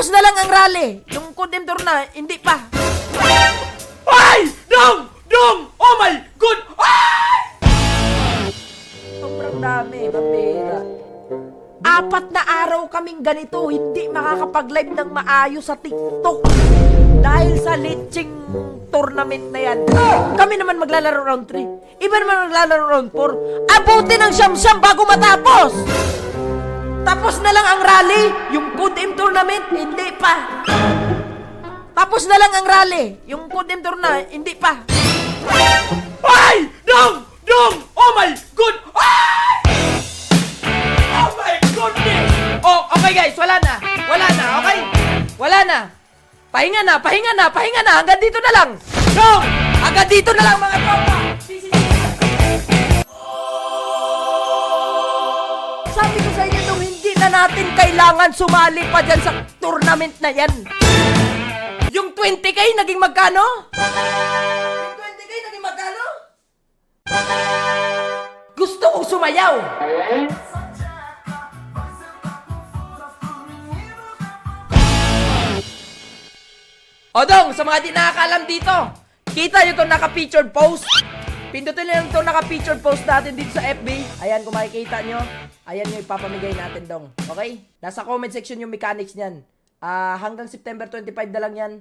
Tapos na lang ang rally. Yung condemnor na, hindi pa. Ay! Dong! Dong! Oh my God! Ay! Sobrang dami, mapira. 4 na araw kaming ganito, hindi makakapag-live ng maayos sa TikTok. Dahil sa leching tournament na yan. Kami naman maglalaro round 3. Iba naman maglalaro round 4. Abuti ng siyam-siyam bago matapos! Tapos na lang ang rally, yung Codem tournament, hindi pa. Tapos na lang ang rally, yung Codem tournament, hindi pa. Ay! Dong! Dong! Oh my God! Ay! Oh my goodness! Oh, okay guys, wala na. Wala na, okay? Wala na. Pahinga na, pahinga na, pahinga na. Hanggang dito na lang. Dong! Hanggang dito na lang mga tropa. Sabi ko sa inyo nung hindi na natin kailangan sumali pa dyan sa tournament na yan. Yung 20k naging magkano? Yung 20k naging magkano? Gusto kong sumayaw. O dong, sa mga di nakakalam dito, kita nyo itong naka-featured post. Pindutin nyo lang itong naka-featured post natin dito sa FB. Ayan, kung makikita nyo, ayan yung ipapamigay natin dong. Okay? Nasa comment section yung mechanics niyan. Hanggang September 25 na lang yan.